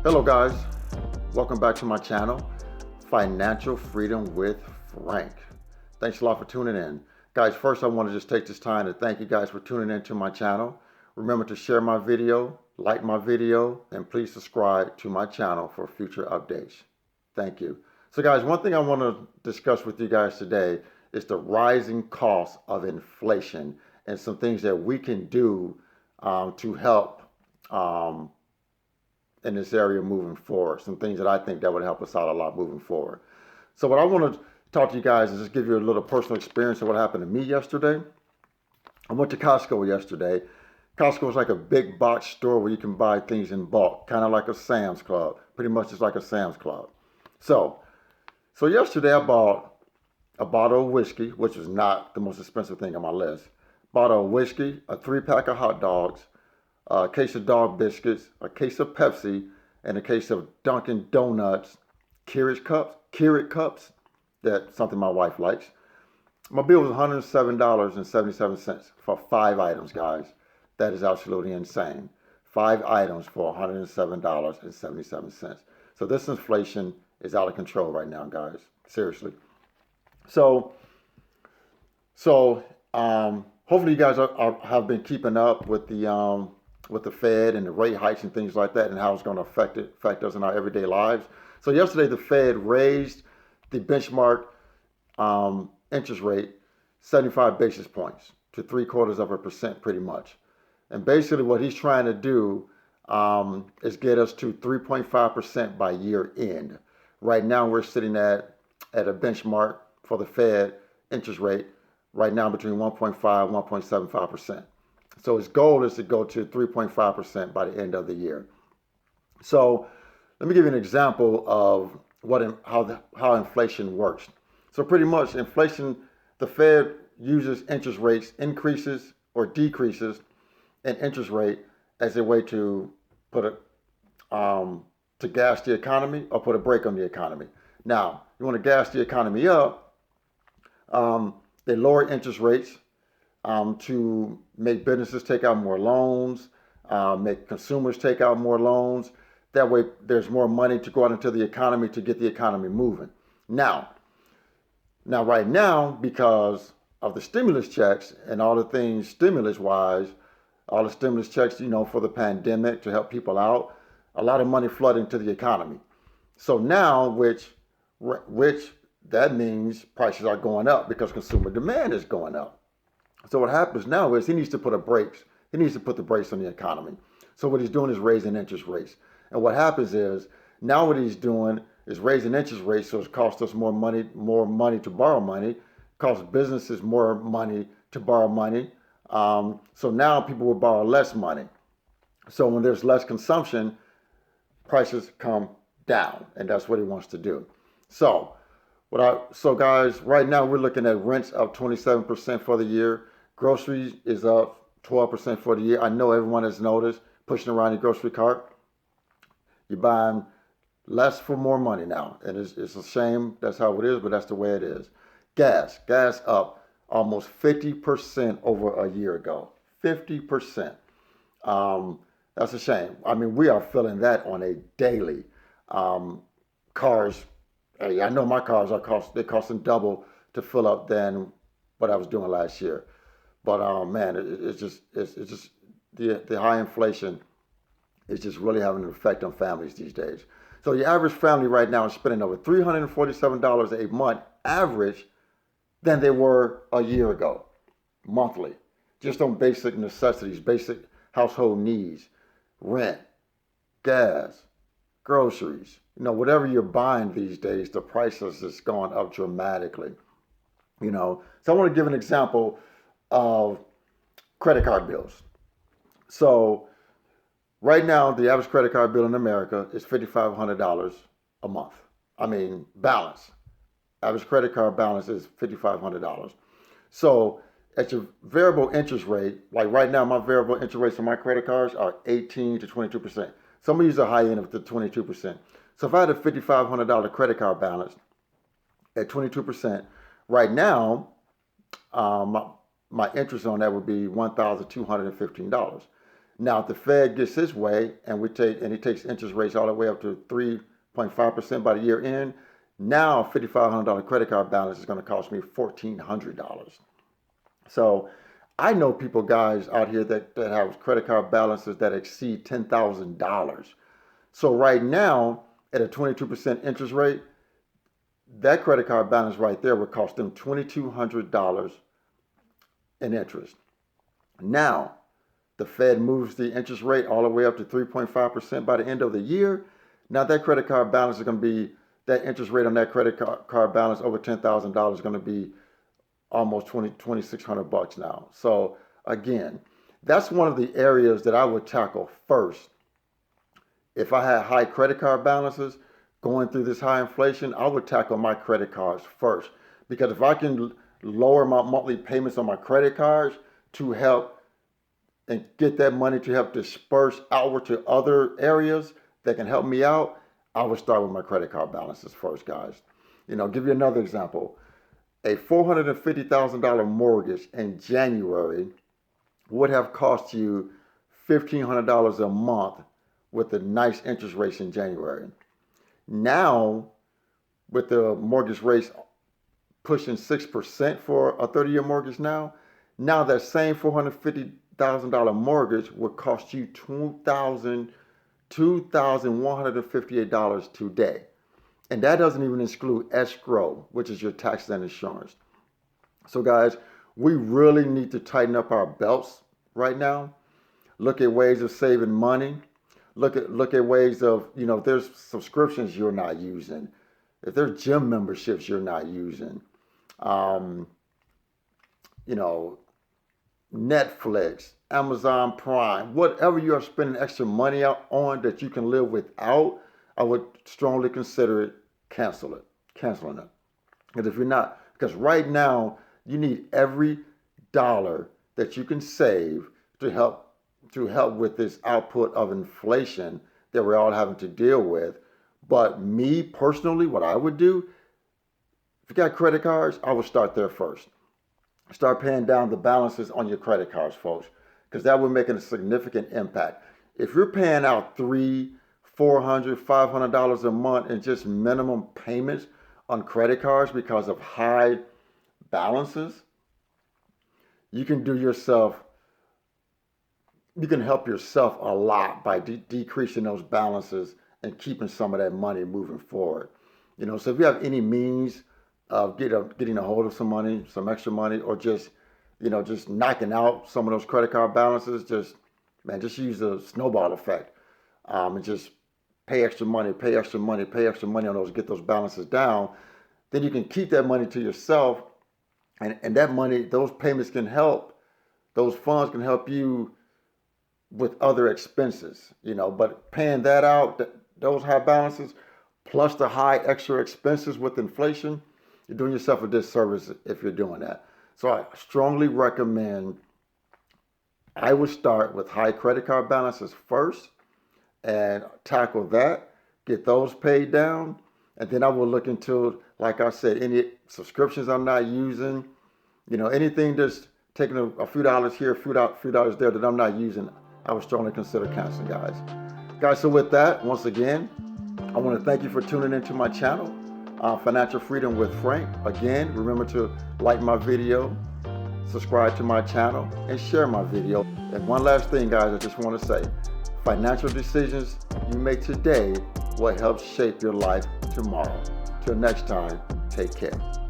Hello guys, welcome back to my channel, Financial Freedom with Frank. Thanks a lot for tuning in. Guys, first I want to just take this time to thank you guys for tuning into my channel. Remember to share my video, like my video, and please subscribe to my channel for future updates. Thank you. So guys, one thing I want to discuss with you guys today is the rising cost of inflation and some things that we can do to help in this area moving forward. Some things that I think that would help us out a lot moving forward. So what I want to talk to you guys is just give you a little personal experience of what happened to me yesterday. I went to Costco yesterday. Costco is like a big box store where you can buy things in bulk, kind of like a Sam's Club. Pretty much it's like a Sam's Club. So yesterday I bought a bottle of whiskey, which is not the most expensive thing on my list. Bottle of whiskey, a 3-pack of hot dogs, a case of dog biscuits, a case of Pepsi, and a case of Dunkin' Donuts Keurig cups. That's something my wife likes. My bill was $107.77 for 5 items, guys. That is absolutely insane. 5 items for $107.77. So this inflation is out of control right now, guys. Seriously. So hopefully you guys have been keeping up with the Fed and the rate hikes and things like that, and how it's going to affect us in our everyday lives. So yesterday the Fed raised the benchmark interest rate 75 basis points to 0.75% pretty much. And basically what he's trying to do is get us to 3.5% by year end. Right now we're sitting at a benchmark for the Fed interest rate right now between 1.5 and 1.75%. So his goal is to go to 3.5% by the end of the year. So let me give you an example of how inflation works. So pretty much inflation, the Fed uses interest rates increases or decreases in interest rate as a way to to gas the economy or put a brake on the economy. Now, you want to gas the economy up, they lower interest rates to make businesses take out more loans, make consumers take out more loans. That way there's more money to go out into the economy to get the economy moving. Now right now, because of the stimulus checks and all the things stimulus-wise, all the stimulus checks, for the pandemic to help people out, a lot of money flooding to the economy. So now, which that means prices are going up because consumer demand is going up. So what happens now is he needs to put the brakes on the economy. So what he's doing is raising interest rates. And what happens is now what he's doing is raising interest rates, so it costs us more money to borrow money, costs businesses more money to borrow money. So now people will borrow less money. So when there's less consumption, prices come down, and that's what he wants to do. So guys, right now we're looking at rents up 27% for the year. Groceries is up 12% for the year. I know everyone has noticed pushing around your grocery cart. You're buying less for more money now. And it's a shame that's how it is, but that's the way it is. Gas up almost 50% over a year ago. 50%. That's a shame. I mean, we are feeling that on a daily. Cars, I know my cars they're costing double to fill up than what I was doing last year. But man, it's just the high inflation is just really having an effect on families these days. So your average family right now is spending over $347 a month average than they were a year ago, monthly, just on basic necessities, basic household needs, rent, gas, groceries. Whatever you're buying these days, the prices has gone up dramatically. So I want to give an example of credit card bills. So right now, the average credit card bill in America is $5,500 a month. I mean, balance. Average credit card balance is $5,500. So at your variable interest rate, like right now, my variable interest rates on my credit cards are 18 to 22%. Some of these are high end of the 22%. So if I had a $5,500 credit card balance at 22%, right now, my interest on that would be $1,215. Now, if the Fed gets his way and he takes interest rates all the way up to 3.5% by the year end, now a $5,500 credit card balance is going to cost me $1,400. So I know people, guys, out here that have credit card balances that exceed $10,000. So right now, at a 22% interest rate, that credit card balance right there would cost them $2,200 in interest. Now, the Fed moves the interest rate all the way up to 3.5% by the end of the year. Now that credit card balance is going to be, that interest rate on that credit card balance over $10,000 is going to be almost $2,600 now. So again, that's one of the areas that I would tackle first. If I had high credit card balances going through this high inflation, I would tackle my credit cards first. Because if I can lower my monthly payments on my credit cards to help and get that money to help disperse outward to other areas that can help me out, I would start with my credit card balances first, guys. Give you another example. A $450,000 mortgage in January would have cost you $1,500 a month with the nice interest rates in January. Now, with the mortgage rates pushing 6% for a 30-year mortgage now that same $450,000 mortgage would cost you $2,158 today. And that doesn't even exclude escrow, which is your taxes and insurance. So guys, we really need to tighten up our belts right now. Look at ways of saving money. Look at ways of, if there's subscriptions you're not using, if there's gym memberships you're not using, Netflix, Amazon Prime, whatever you are spending extra money on that you can live without, I would strongly consider it canceling it. Because if you're not, because right now you need every dollar that you can save to help with this output of inflation that we're all having to deal with. But me personally, what I would do, if you got credit cards, I would start there first. Start paying down the balances on your credit cards, folks, because that would make a significant impact. If you're paying out $300, $400, $500 a month in just minimum payments on credit cards because of high balances, you can help yourself a lot by decreasing those balances and keeping some of that money moving forward. So if you have any means of getting a hold of some money, some extra money, or just knocking out some of those credit card balances, just use the snowball effect, and just pay extra money on those, get those balances down. Then you can keep that money to yourself, and that money, those payments can help, those funds can help you with other expenses, but paying that out, those high balances, plus the high extra expenses with inflation, you're doing yourself a disservice if you're doing that. So I strongly recommend, I would start with high credit card balances first and tackle that, get those paid down, and then I will look into, like I said, any subscriptions I'm not using, anything that's taking a few dollars here, a few dollars there that I'm not using, I would strongly consider canceling, guys. So with that, once again, I want to thank you for tuning into my channel, Financial Freedom with Frank. Again, remember to like my video, subscribe to my channel, and share my video. And one last thing, guys, I just want to say, financial decisions you make today will help shape your life tomorrow. Till next time, take care.